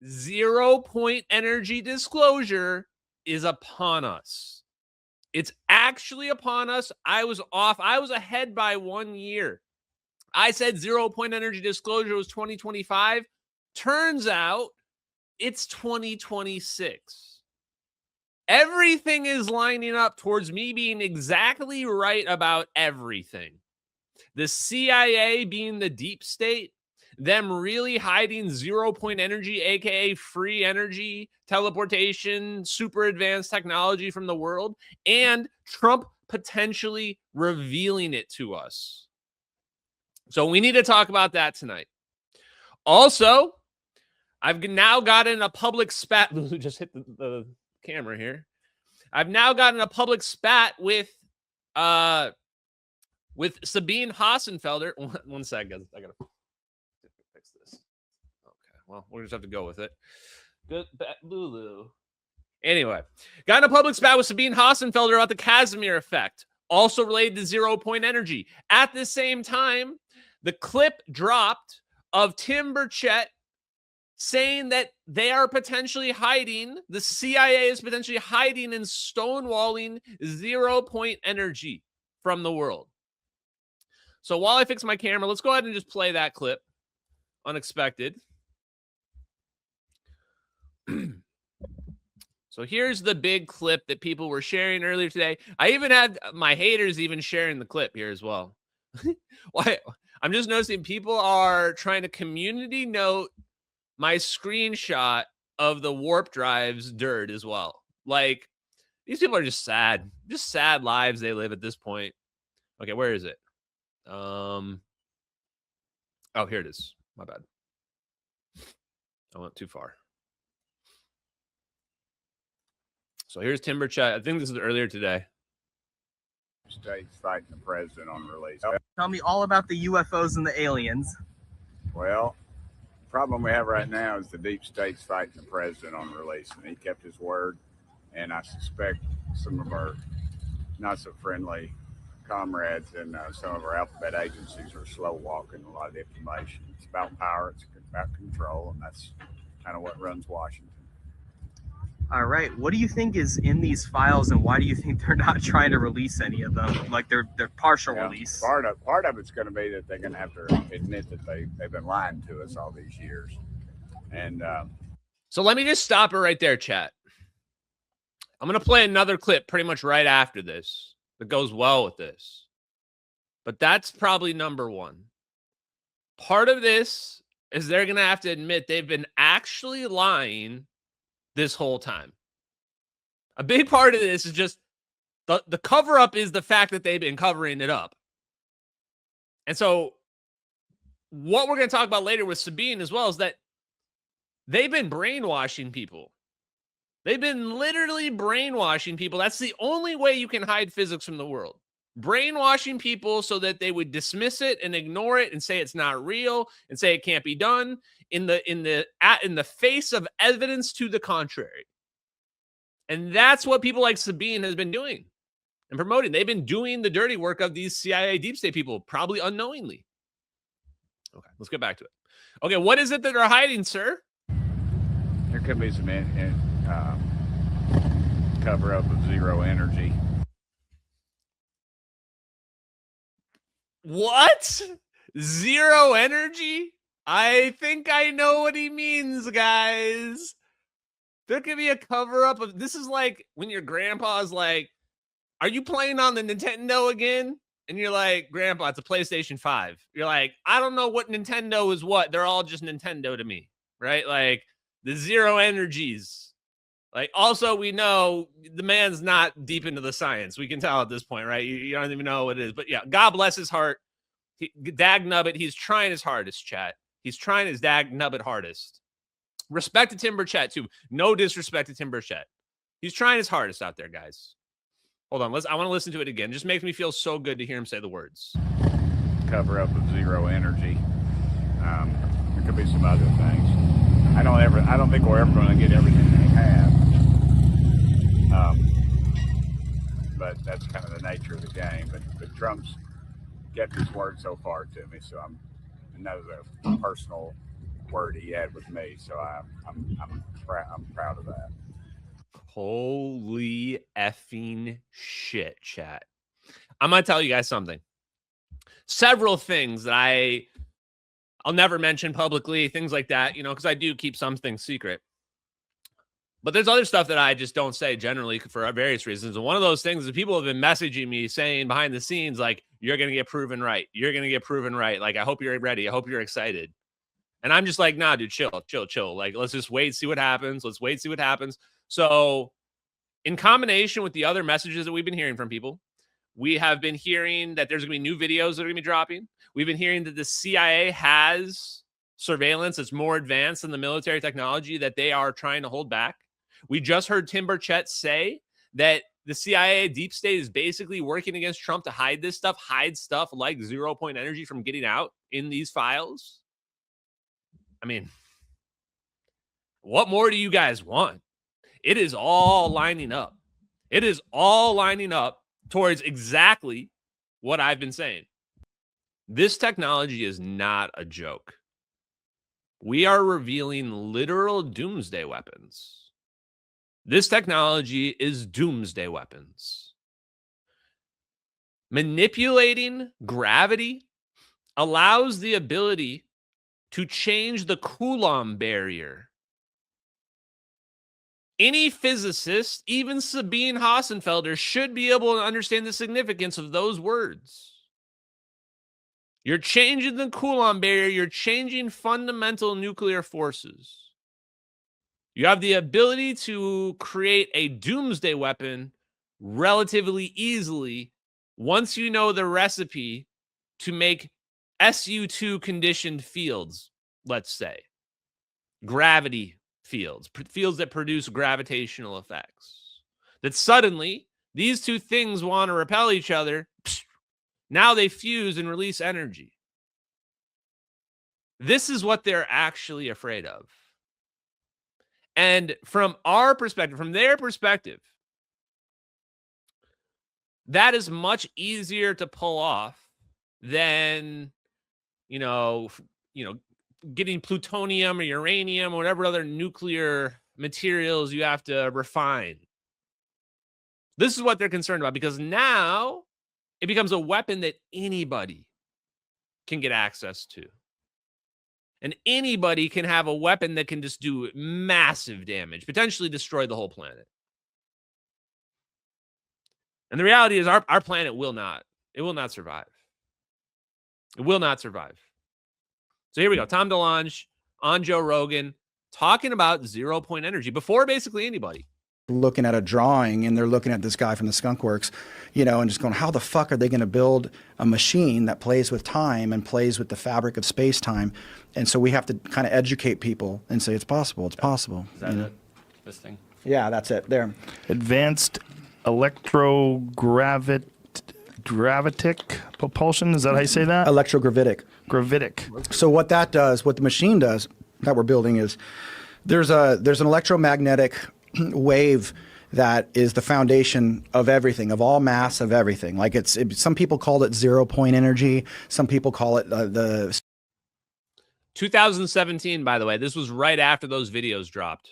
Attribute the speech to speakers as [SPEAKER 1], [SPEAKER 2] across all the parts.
[SPEAKER 1] 0 point energy disclosure is upon us. It's actually upon us. I was off. I was ahead by 1 year. I said 0 point energy disclosure was 2025. Turns out it's 2026. Everything is lining up towards me being exactly right about everything. The CIA being the deep state, them really hiding 0 point energy, aka free energy, teleportation, super advanced technology from the world, and Trump potentially revealing it to us. So we need to talk about that tonight. Also, I've now gotten a public spat. Just hit the camera here. I've now gotten a public spat with Sabine Hassenfelder. One second, I gotta fix this. Okay, well, we'll just have to go with it. Good, Lulu. Anyway, got in a public spat with Sabine Hassenfelder about the Casimir effect, also related to 0 point energy. At the same time, the clip dropped of Tim Burchett saying that they are potentially hiding, the CIA is potentially hiding and stonewalling 0 point energy from the world. So while I fix my camera, let's go ahead and just play that clip. Unexpected. So here's the big clip that people were sharing earlier today. I even had my haters even sharing the clip here as well. Why? I'm just noticing people are trying to community note my screenshot of the warp drive's dirt as well. Like, these people are just sad lives they live at this point. Okay, where is it? Oh, here it is. My bad. I went too far. So here's Tim Burchett. I think this is earlier today.
[SPEAKER 2] States fighting the president on release.
[SPEAKER 3] Tell me all about the UFOs and the aliens.
[SPEAKER 2] Well, the problem we have right now is the deep state's fighting the president on release, and he kept his word. And I suspect some of our not so friendly comrades and some of our alphabet agencies are slow walking a lot of the information. It's about power, it's about control, and that's kind of what runs Washington.
[SPEAKER 3] All right. What do you think is in these files, and why do you think they're not trying to release any of them? Like they're partial release.
[SPEAKER 2] Part of it's going to be that they're going to have to admit that they've been lying to us all these years. And
[SPEAKER 1] so let me just stop it right there, chat. I'm going to play another clip pretty much right after this that goes well with this. But that's probably number one. Part of this is they're going to have to admit they've been actually lying this whole time. A big part of this is just the cover-up is the fact that they've been covering it up. And so what we're going to talk about later with Sabine as well is that they've been brainwashing people. They've been literally brainwashing people. That's the only way you can hide physics from the world. Brainwashing people so that they would dismiss it and ignore it and say it's not real and say it can't be done in the face of evidence to the contrary. And that's what people like Sabine has been doing and promoting. They've been doing the dirty work of these CIA deep state people, probably unknowingly. Okay, let's get back to it. Okay, what is it that they're hiding, sir?
[SPEAKER 2] There could be some cover-up of zero energy.
[SPEAKER 1] What? Zero energy? I think I know what he means, guys. There could be a cover-up of... This is like when your grandpa's like, are you playing on the Nintendo again? And you're like, Grandpa, it's a PlayStation 5. You're like, I don't know what Nintendo is what. They're all just Nintendo to me, right? Like, the zero energies. Like, also, we know the man's not deep into the science. We can tell at this point, right? You don't even know what it is. But yeah, God bless his heart. Dag nubbit, he's trying his hardest, chat. He's trying his dag nubbit hardest. Respect to Tim Burchett, too. No disrespect to Tim Burchett. He's trying his hardest out there, guys. Hold on. I want to listen to it again. It just makes me feel so good to hear him say the words.
[SPEAKER 2] Cover up of zero energy. There could be some other things. I don't think we're ever going to get everything they have. But that's kind of the nature of the game. But Trump's kept his word so far to me, so I know the personal word he had with me. So I'm proud of that.
[SPEAKER 1] Holy effing shit, chat. I'm going to tell you guys something. Several things that I'll never mention publicly, things like that, you know, because I do keep some things secret. But there's other stuff that I just don't say generally for various reasons. And one of those things is people have been messaging me saying behind the scenes, like, you're going to get proven right. You're going to get proven right. Like, I hope you're ready. I hope you're excited. And I'm just like, nah, dude, chill. Like, let's just wait, see what happens. Let's wait, see what happens. So in combination with the other messages that we've been hearing from people, we have been hearing that there's going to be new videos that are going to be dropping. We've been hearing that the CIA has surveillance that's more advanced than the military technology that they are trying to hold back. We just heard Tim Burchett say that the CIA deep state is basically working against Trump to hide this stuff, hide stuff like 0 point energy from getting out in these files. I mean, what more do you guys want? It is all lining up. It is all lining up towards exactly what I've been saying. This technology is not a joke. We are revealing literal doomsday weapons. This technology is doomsday weapons. Manipulating gravity allows the ability to change the Coulomb barrier. Any physicist, even Sabine Hassenfelder, should be able to understand the significance of those words. You're changing the Coulomb barrier. You're changing fundamental nuclear forces. You have the ability to create a doomsday weapon relatively easily once you know the recipe to make SU2 conditioned fields, let's say. Gravity fields that produce gravitational effects. That suddenly, these two things want to repel each other. Now they fuse and release energy. This is what they're actually afraid of. And from our perspective, from their perspective, that is much easier to pull off than, getting plutonium or uranium or whatever other nuclear materials you have to refine. This is what they're concerned about, because now it becomes a weapon that anybody can get access to. And anybody can have a weapon that can just do massive damage, potentially destroy the whole planet. And the reality is our planet will not. It will not survive. It will not survive. So here we go. Tom DeLonge on Joe Rogan talking about 0 point energy before basically anybody.
[SPEAKER 4] Looking at a drawing, and they're looking at this guy from the Skunk Works, and just going, how the fuck are they going to build a machine that plays with time and plays with the fabric of space-time? And so we have to kind of educate people and say it's possible. It's possible.
[SPEAKER 5] Is that it? This thing?
[SPEAKER 4] Yeah, that's it. There.
[SPEAKER 6] Advanced electrogravitic propulsion. Is that how you say that?
[SPEAKER 4] Electrogravitic.
[SPEAKER 6] Gravitic.
[SPEAKER 4] So what that does, what the machine does that we're building is there's an electromagnetic wave that is the foundation of everything, of all mass, of everything. Like some people call it 0 point energy. Some people call it the
[SPEAKER 1] 2017, by the way. This was right after those videos dropped.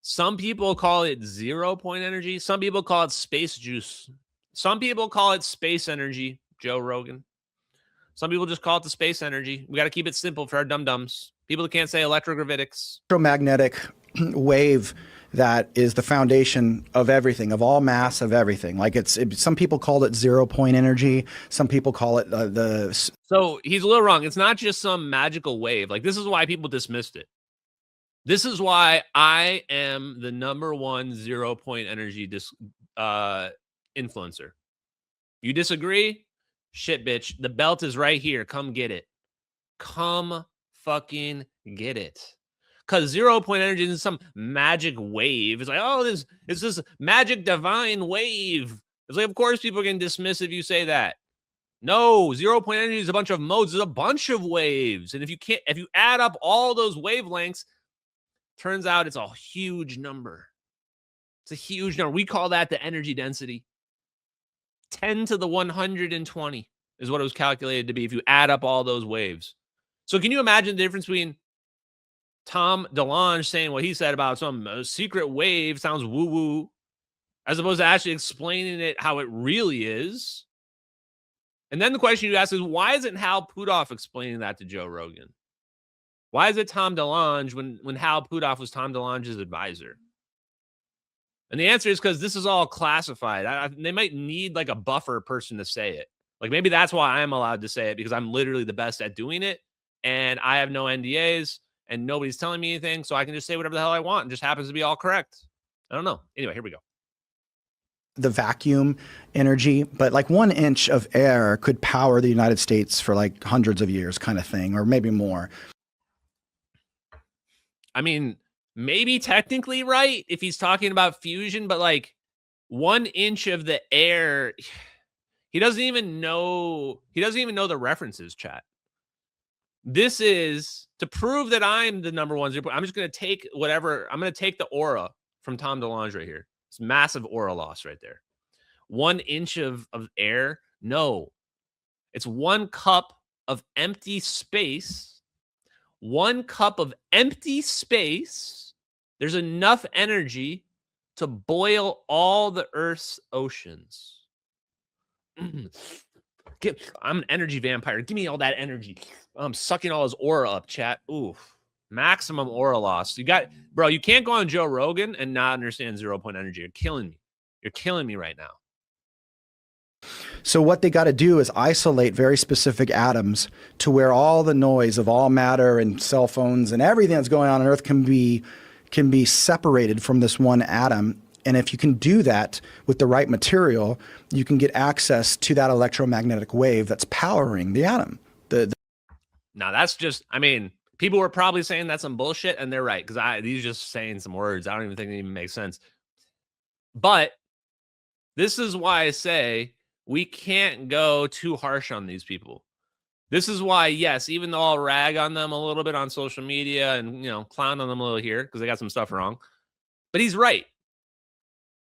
[SPEAKER 1] Some people call it 0 point energy. Some people call it space juice. Some people call it space energy, Joe Rogan. Some people just call it the space energy. We got to keep it simple for our dum-dums. People that can't say electrogravitics.
[SPEAKER 4] electromagnetic wave that is the foundation of everything, of all mass, of everything. Like some people call it 0 point energy. Some people call it the.
[SPEAKER 1] So he's a little wrong. It's not just some magical wave. Like, this is why people dismissed it. This is why I am the #1 0 point energy influencer. You disagree? Shit, bitch. The belt is right here. Come get it. Come fucking get it. Because 0 point energy isn't some magic wave. It's like, oh, it's this magic divine wave. It's like, of course people can dismiss if you say that. No, 0 point energy is a bunch of modes. There's a bunch of waves. And if you add up all those wavelengths, turns out it's a huge number. It's a huge number. We call that the energy density. 10 to the 120 is what it was calculated to be if you add up all those waves. So can you imagine the difference between Tom DeLonge saying what he said about some secret wave sounds woo-woo, as opposed to actually explaining it how it really is? And then the question you ask is, why isn't Hal Puthoff explaining that to Joe Rogan? Why is it Tom DeLonge when Hal Puthoff was Tom DeLonge's advisor? And the answer is because this is all classified. They might need like a buffer person to say it. Like maybe that's why I'm allowed to say it, because I'm literally the best at doing it. And I have no NDAs and nobody's telling me anything. So I can just say whatever the hell I want and just happens to be all correct. I don't know. Anyway, here we go.
[SPEAKER 4] The vacuum energy, but like 1 inch of air could power the United States for like hundreds of years kind of thing, or maybe more.
[SPEAKER 1] I mean, maybe technically right if he's talking about fusion, but like 1 inch of the air, he doesn't even know the references, chat. This is to prove that I'm the number one. I'm just going to take whatever. I'm going to take the aura from Tom DeLonge right here. It's massive aura loss right there. 1 inch of air. No, it's 1 cup of empty space. 1 cup of empty space. There's enough energy to boil all the Earth's oceans. I'm an energy vampire. Give me all that energy. I'm sucking all his aura up, chat. Ooh, maximum aura loss. Bro, you can't go on Joe Rogan and not understand 0 point energy. You're killing me. You're killing me right now.
[SPEAKER 4] So what they got to do is isolate very specific atoms to where all the noise of all matter and cell phones and everything that's going on Earth can be separated from this one atom. And if you can do that with the right material, you can get access to that electromagnetic wave that's powering the atom.
[SPEAKER 1] Now that's just, I mean, people were probably saying that's some bullshit, and they're right, because these are just saying some words. I don't even think they even make sense. But this is why I say we can't go too harsh on these people. This is why, yes, even though I'll rag on them a little bit on social media and, clown on them a little here because they got some stuff wrong, but he's right.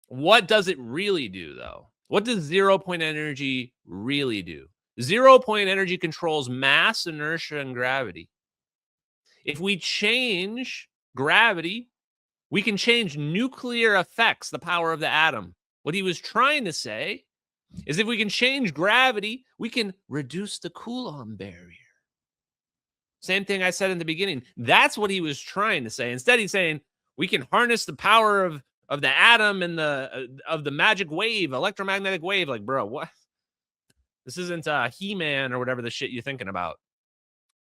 [SPEAKER 1] What does it really do, though? What does 0 point energy really do? 0 point energy controls mass, inertia, and gravity. If we change gravity, we can change nuclear effects, the power of the atom. What he was trying to say is if we can change gravity, we can reduce the Coulomb barrier. Same thing I said in the beginning. That's what he was trying to say. Instead, he's saying we can harness the power of the atom and of the magic wave, electromagnetic wave. Like, bro, what? This isn't He-Man or whatever the shit you're thinking about.